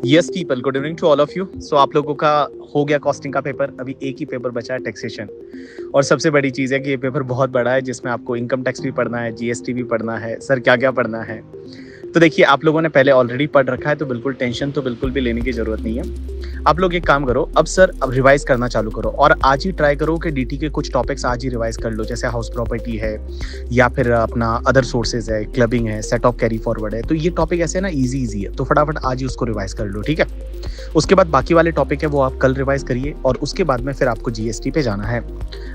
Yes people, good evening to all of you. So आप लोगों का हो गया कॉस्टिंग का पेपर, अभी एक ही पेपर बचा है, टैक्सेशन। और सबसे बड़ी चीज़ है कि ये पेपर बहुत बड़ा है, जिसमें आपको इनकम टैक्स भी पढ़ना है, जीएसटी भी पढ़ना है, सर क्या क्या पढ़ना है। तो देखिए, आप लोगों ने पहले ऑलरेडी पढ़ रखा है, तो बिल्कुल टेंशन तो बिल्कुल भी लेने की ज़रूरत नहीं है। आप लोग एक काम करो, अब रिवाइज करना चालू करो और आज ही ट्राई करो कि डीटी के कुछ टॉपिक्स आज ही रिवाइज कर लो, जैसे हाउस प्रॉपर्टी है या फिर अपना अदर सोर्सेज है, क्लबिंग है, सेट ऑफ कैरी फॉरवर्ड है। तो ये टॉपिक ऐसे ना इजी है, तो फटाफट आज ही उसको रिवाइज कर लो, ठीक है। उसके बाद बाकी वाले टॉपिक है वो आप कल रिवाइज करिए और उसके बाद में फिर आपको जीएसटी पे जाना है।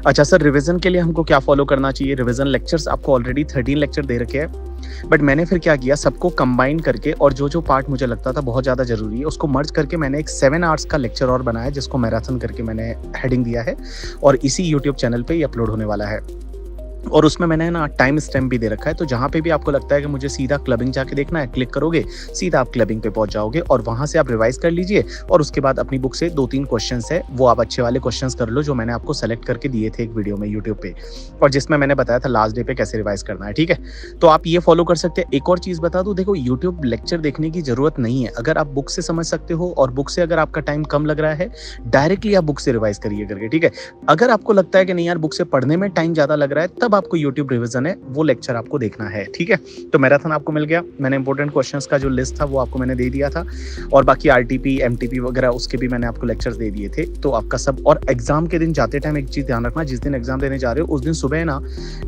अच्छा सर, रिवीजन के लिए हमको क्या फॉलो करना चाहिए? रिवीजन लेक्चर्स आपको ऑलरेडी 13 लेक्चर दे रखे हैं, बट मैंने फिर क्या किया, सबको कंबाइन करके और जो जो पार्ट मुझे लगता था बहुत ज़्यादा ज़रूरी है उसको मर्ज करके मैंने एक 7 आवर्स का लेक्चर और बनाया, जिसको मैराथन करके मैंने हेडिंग दिया है और इसी यूट्यूब चैनल पे ही अपलोड होने वाला है। और उसमें मैंने ना टाइम स्टैम्प भी दे रखा है, तो जहाँ पे भी आपको लगता है कि मुझे सीधा क्लबिंग जाके देखना है, क्लिक करोगे, सीधा आप क्लबिंग पे पहुंच जाओगे और वहाँ से आप रिवाइज कर लीजिए। और उसके बाद अपनी बुक से 2-3 क्वेश्चंस है वो आप अच्छे वाले क्वेश्चंस कर लो, जो मैंने आपको सेलेक्ट करके दिए थे एक वीडियो में यूट्यूब पे, और जिसमें मैंने बताया था लास्ट डे पे कैसे रिवाइज करना है, ठीक है। तो आप ये फॉलो कर सकते हैं। एक और चीज़ बता दूँ, देखो यूट्यूब लेक्चर देखने की जरूरत नहीं है, अगर आप बुक से समझ सकते हो और बुक से अगर आपका टाइम कम लग रहा है, डायरेक्टली आप बुक से रिवाइज करिए करके, ठीक है। अगर आपको लगता है कि नहीं यार बुक से पढ़ने में टाइम ज़्यादा लग रहा है, तब आपको यूट्यूब रिवीजन है वो लेक्चर आपको देखना है, ठीक है। तो मैराथन आपको मिल गया, मैंने इंपॉर्टेंट क्वेश्चंस का जो लिस्ट था वो आपको मैंने दे दिया था, और बाकी आरटीपी एमटीपी वगैरह उसके भी मैंने आपको लेक्चर्स दे दिए थे। तो आपका सब, और एग्जाम के दिन जाते टाइम एक चीज ध्यान रखना, जिस दिन एग्जाम देने जा रहे हो उस दिन सुबह ना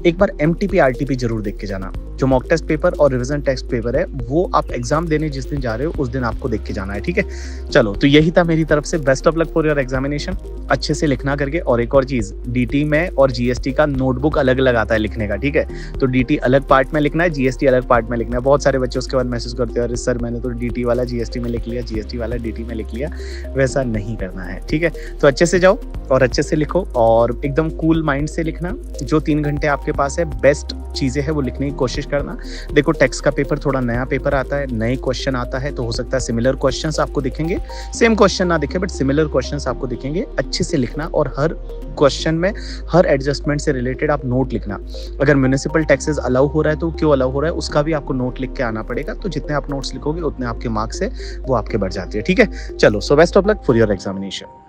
एक बार एमटीपी आरटीपी जरूर देख के जाना। जो मॉक टेस्ट पेपर और रिवीजन टेस्ट पेपर है वो आप एग्जाम देने जिस दिन जा रहे हो उस दिन आपको देख के जाना है, ठीक है। चलो, तो यही था मेरी तरफ से। Best of luck for your examination, अच्छे से लिखना करके। और एक और चीज, डीटी में और जीएसटी का नोटबुक अलग अलग आता है लिखने का, ठीक है। तो डीटी अलग पार्ट में लिखना है, जीएसटी अलग पार्ट में लिखना है। बहुत सारे बच्चे उसके बाद मैसेज करते हैं, अरे सर मैंने तो डीटी वाला जीएसटी में लिख लिया, जीएसटी वाला डीटी में लिख लिया। वैसा नहीं करना है, ठीक है। तो अच्छे से जाओ और अच्छे से लिखो और एकदम कूल माइंड से लिखना। जो 3 घंटे आपके पास है, बेस्ट चीजें हैं वो लिखने की कोशिश करना। देखो, टेक्स्ट का पेपर थोड़ा नया पेपर आता है, नए क्वेश्चन आता है, तो हो सकता है सिमिलर क्वेश्चंस आपको दिखेंगे, सेम क्वेश्चन ना दिखे बट सिमिलर क्वेश्चंस आपको दिखेंगे। अच्छे से लिखना और हर क्वेश्चन में हर एडजस्टमेंट से रिलेटेड आप नोट लिखना। अगर म्युनिसिपल टैक्सेस अलाउ हो रहा है तो क्यों अलाउ हो रहा है उसका भी आपको नोट लिख के आना पड़ेगा। तो जितने आप नोट्स लिखोगे उतने आपके मार्क्स है वो आपके बढ़ जाते हैं, ठीक है। चलो, so best of luck for your examination.